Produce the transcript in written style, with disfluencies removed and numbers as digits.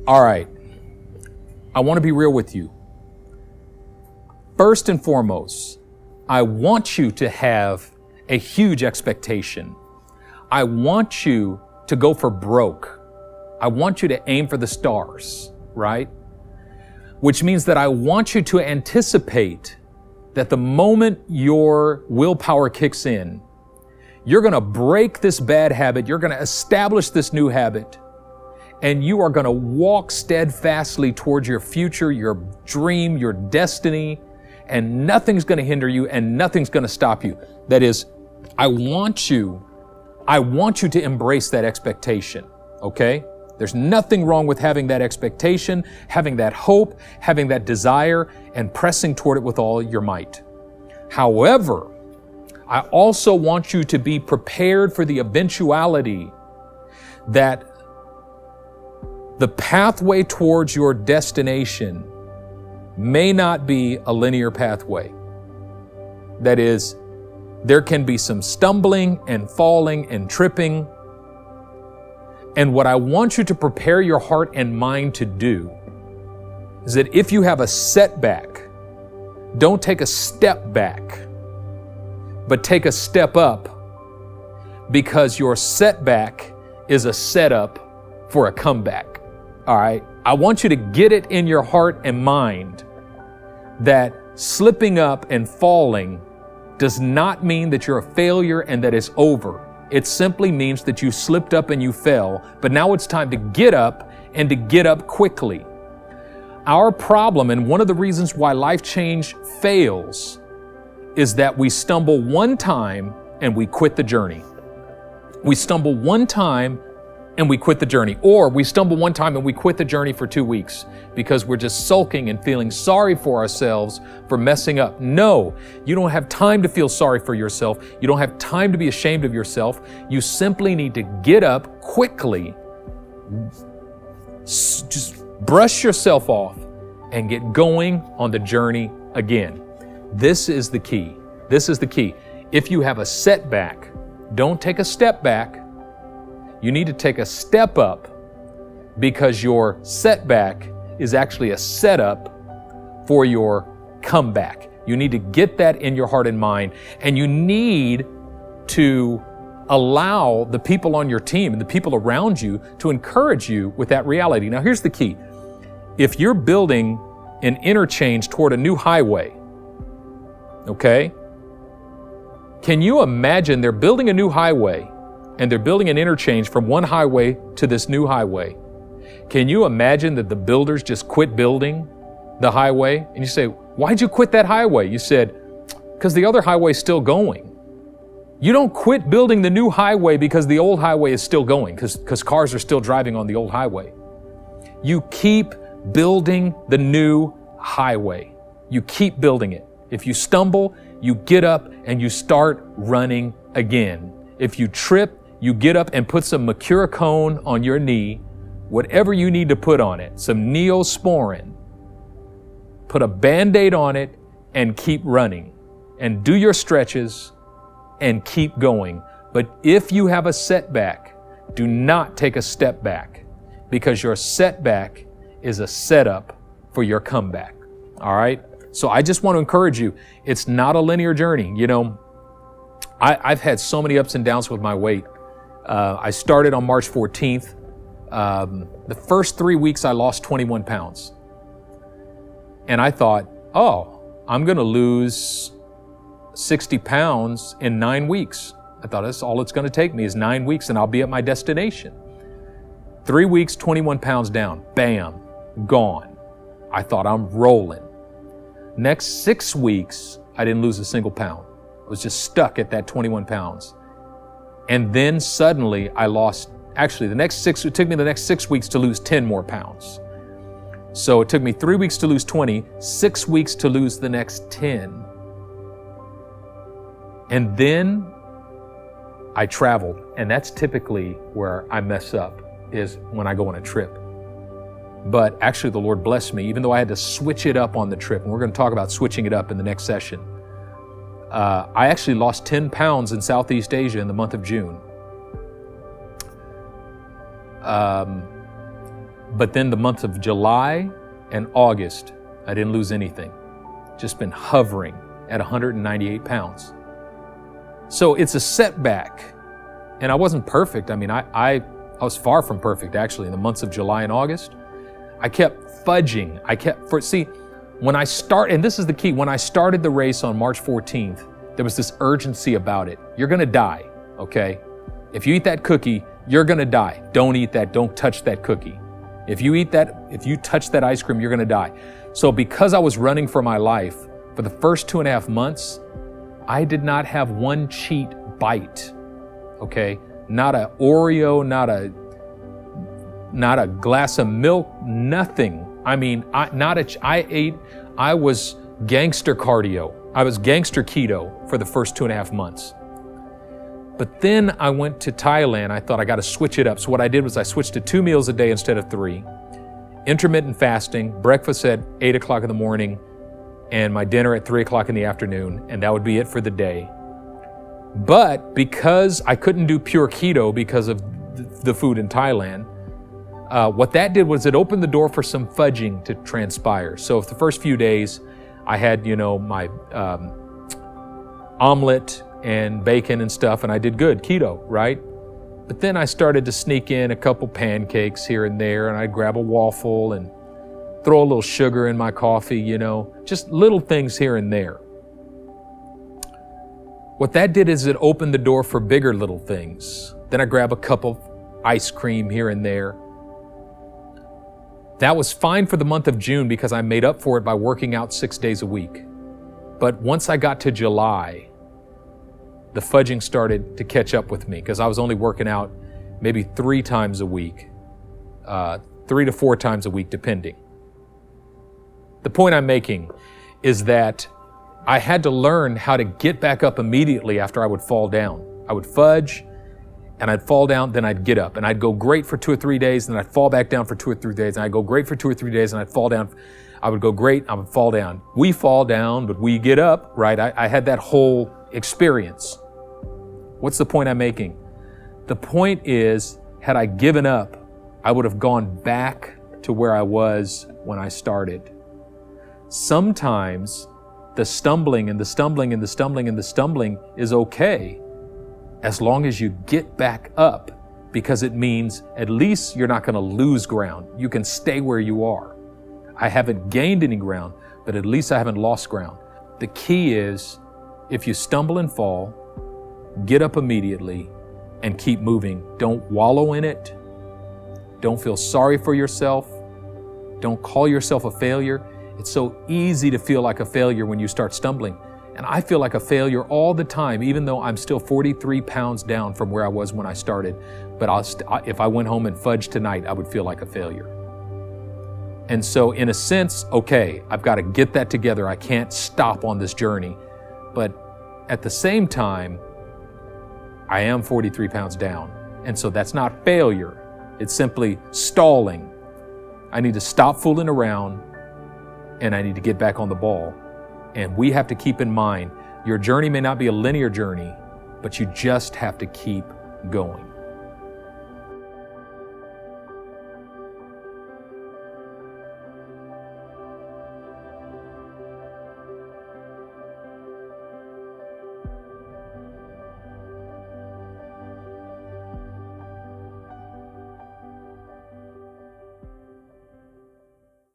All right. I want to be real with you. First and foremost, I want you to have a huge expectation. I want you to go for broke. I want you to aim for the stars, right? Which means that I want you to anticipate that the moment your willpower kicks in, you're going to break this bad habit, you're going to establish this new habit, and you are going to walk steadfastly towards your future, your dream, your destiny, and nothing's going to hinder you and nothing's going to stop you. That is, I want you to embrace that expectation, okay? There's nothing wrong with having that expectation, having that hope, having that desire, and pressing toward it with all your might. However, I also want you to be prepared for the eventuality that the pathway towards your destination may not be a linear pathway. That is, there can be some stumbling and falling and tripping. And what I want you to prepare your heart and mind to do is that if you have a setback, don't take a step back, but take a step up, because your setback is a setup for a comeback. All right? I want you to get it in your heart and mind that slipping up and falling does not mean that you're a failure and that it's over. It simply means that you slipped up and you fell, but now it's time to get up and to get up quickly. Our problem, and one of the reasons why life change fails, is that we stumble one time and we quit the journey. We stumble one time and we quit the journey. Or we stumble one time and we quit the journey for 2 weeks because we're just sulking and feeling sorry for ourselves for messing up. No, you don't have time to feel sorry for yourself. You don't have time to be ashamed of yourself. You simply need to get up quickly, just brush yourself off and get going on the journey again. This is the key. This is the key. If you have a setback, don't take a step back. You need to take a step up, because your setback is actually a setup for your comeback. You need to get that in your heart and mind, and you need to allow the people on your team and the people around you to encourage you with that reality. Now, here's the key. If you're building an interchange toward a new highway, okay? Can you imagine they're building a new highway and they're building an interchange from one highway to this new highway? Can you imagine that the builders just quit building the highway? And you say, why'd you quit that highway? You said, because the other highway's still going. You don't quit building the new highway because the old highway is still going, because cars are still driving on the old highway. You keep building the new highway. You keep building it. If you stumble, you get up and you start running again. If you trip, you get up and put some mercurochrome on your knee, whatever you need to put on it, some Neosporin. Put a Band-Aid on it and keep running. And do your stretches and keep going. But if you have a setback, do not take a step back, because your setback is a setup for your comeback. All right? So I just want to encourage you, it's not a linear journey. You know, I've had so many ups and downs with my weight. I started on March 14th. The first 3 weeks I lost 21 pounds. And I thought, oh, I'm going to lose 60 pounds in 9 weeks. I thought that's all it's going to take me is 9 weeks and I'll be at my destination. 3 weeks, 21 pounds down. Bam, gone. I thought I'm rolling. Next 6 weeks, I didn't lose a single pound. I was just stuck at that 21 pounds. And then suddenly I lost, actually it took me the next 6 weeks to lose 10 more pounds. So it took me 3 weeks to lose 20, 6 weeks to lose the next 10. And then I traveled, and that's typically where I mess up, is when I go on a trip. But actually the Lord blessed me, even though I had to switch it up on the trip, and we're going to talk about switching it up in the next session. I actually lost 10 pounds in Southeast Asia in the month of June. But then the months of July and August, I didn't lose anything. Just been hovering at 198 pounds. So it's a setback. And I wasn't perfect. I mean, I was far from perfect, actually, in the months of July and August. I kept fudging. When I start, and this is the key, when I started the race on March 14th, there was this urgency about it. You're gonna die, okay? If you eat that cookie, you're gonna die. Don't eat that, don't touch that cookie. If you touch that ice cream, you're gonna die. So because I was running for my life, for the first 2.5 months, I did not have one cheat bite, okay? Not a Oreo, not a glass of milk, nothing. I mean, I was gangster cardio. I was gangster keto for the first 2.5 months. But then I went to Thailand. I thought I got to switch it up. So what I did was I switched to 2 meals a day instead of 3. Intermittent fasting, breakfast at 8 o'clock in the morning, and my dinner at 3 o'clock in the afternoon, and that would be it for the day. But because I couldn't do pure keto because of the food in Thailand, what that did was it opened the door for some fudging to transpire. So the first few days, I had, my omelet and bacon and stuff, and I did good keto, right? But then I started to sneak in a couple pancakes here and there, and I'd grab a waffle and throw a little sugar in my coffee, just little things here and there. What that did is it opened the door for bigger little things. Then I grab a cup of ice cream here and there. That was fine for the month of June because I made up for it by working out 6 days a week. But once I got to July, the fudging started to catch up with me because I was only working out maybe 3 times a week, 3 to 4 times a week, depending. The point I'm making is that I had to learn how to get back up immediately after I would fall down. I would fudge, and I'd fall down, then I'd get up. And I'd go great for 2 or 3 days, and then I'd fall back down for 2 or 3 days, and I'd go great for 2 or 3 days, and I'd fall down. I would go great, I would fall down. We fall down, but we get up, right? I had that whole experience. What's the point I'm making? The point is, had I given up, I would have gone back to where I was when I started. Sometimes the stumbling and the stumbling and the stumbling and the stumbling is okay, as long as you get back up, because it means at least you're not going to lose ground. You can stay where you are. I haven't gained any ground, but at least I haven't lost ground. The key is, if you stumble and fall, get up immediately and keep moving. Don't wallow in it. Don't feel sorry for yourself. Don't call yourself a failure. It's so easy to feel like a failure when you start stumbling. And I feel like a failure all the time, even though I'm still 43 pounds down from where I was when I started. But if I went home and fudged tonight, I would feel like a failure. And so in a sense, okay, I've got to get that together. I can't stop on this journey. But at the same time, I am 43 pounds down. And so that's not failure. It's simply stalling. I need to stop fooling around, and I need to get back on the ball. And we have to keep in mind, your journey may not be a linear journey, but you just have to keep going.